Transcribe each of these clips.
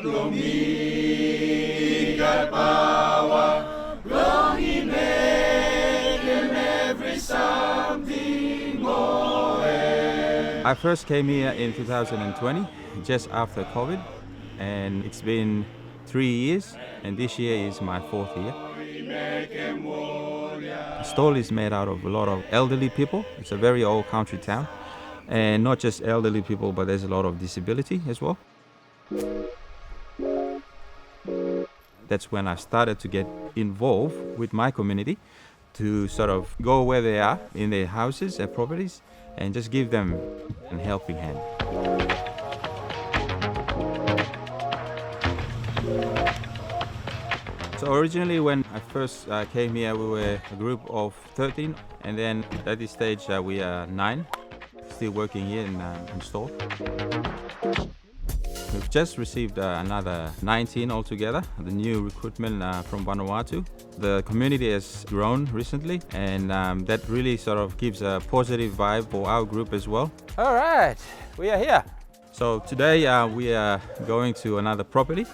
I first came here in 2020, just after COVID, and it's been 3 years, and this year is my 4th year. The stall is made out of a lot of elderly people. It's a very old country town, and not just elderly people, but there's a lot of disability as well. That's when I started to get involved with my community to sort of go where they are in their houses, their properties, and just give them a helping hand. So originally when I first came here, we were a group of 13, and then at this stage we are 9, still working here in store. We've just received another 19 altogether, the new recruitment from Vanuatu. The community has grown recently, and that really sort of gives a positive vibe for our group as well. All right, we are here. So today we are going to another property,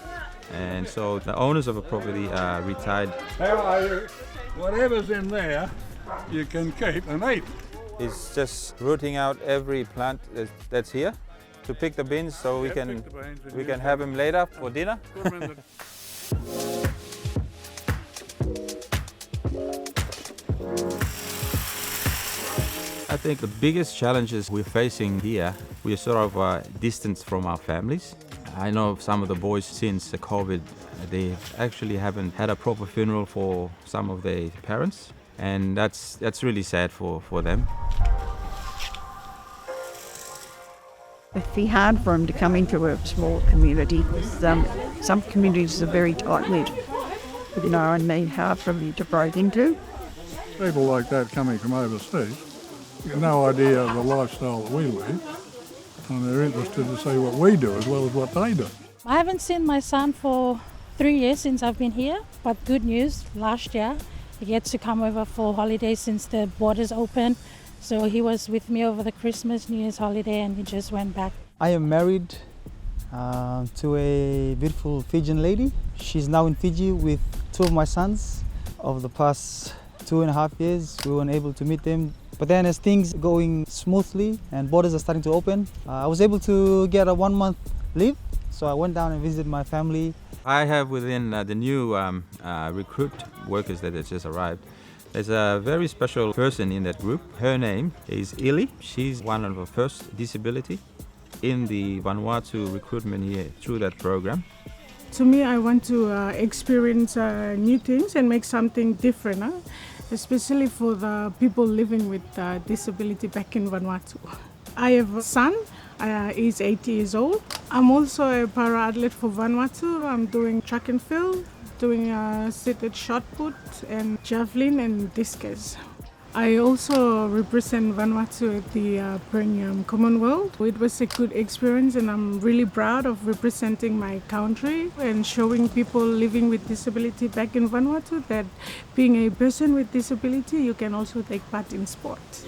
and so the owners of a property are retired. How are you? Whatever's in there, you can keep and eat. It's just rooting out every plant that's here to pick the beans, so we can have them later for dinner. I think the biggest challenges we're facing here, we're sort of distanced from our families. I know some of the boys since the COVID, they actually haven't had a proper funeral for some of their parents, and that's really sad for them. It'd be hard for them to come into a small community. Some communities are very tight-knit, and they're hard for me to break into. People like that coming from overseas have no idea of the lifestyle that we live, and they're interested to see what we do as well as what they do. I haven't seen my son for 3 years since I've been here, but good news, last year he gets to come over for holidays since the borders open. So he was with me over the Christmas, New Year's holiday, and he just went back. I am married to a beautiful Fijian lady. She's now in Fiji with 2 of my sons. Over the past 2.5 years, we weren't able to meet them. But then as things going smoothly and borders are starting to open, I was able to get a 1-month leave. So I went down and visited my family. I have within the new recruit workers that have just arrived, there's a very special person in that group. Her name is Ili. She's one of the first disability in the Vanuatu recruitment here through that program. To me, I want to experience new things and make something different, especially for the people living with disability back in Vanuatu. I have a son. He's 80 years old. I'm also a para-athlete for Vanuatu. I'm doing track and field, doing seated shot put and javelin and discus. I also represent Vanuatu at the Perennium Commonwealth. It was a good experience, and I'm really proud of representing my country and showing people living with disability back in Vanuatu that being a person with disability, you can also take part in sports.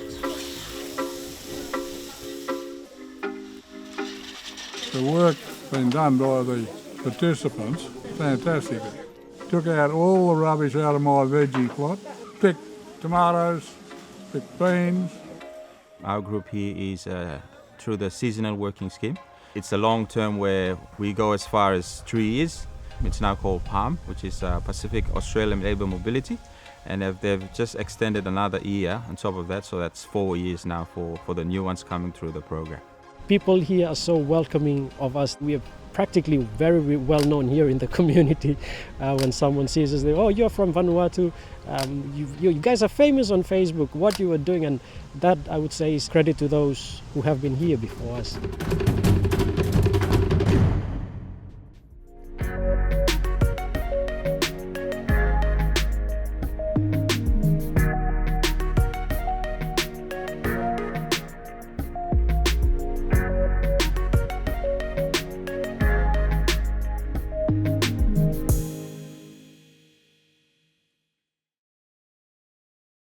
The work being done by the participants, fantastic. Took out all the rubbish out of my veggie plot, picked tomatoes, picked beans. Our group here is through the seasonal working scheme. It's a long term where we go as far as 3 years. It's now called PALM, which is Pacific Australian Labour Mobility. And they've just extended another year on top of that, so that's 4 years now for the new ones coming through the program. People here are so welcoming of us. We are practically very well known here in the community. When someone sees us, they oh, you're from Vanuatu. You guys are famous on Facebook, what you are doing. And that, I would say, is credit to those who have been here before us.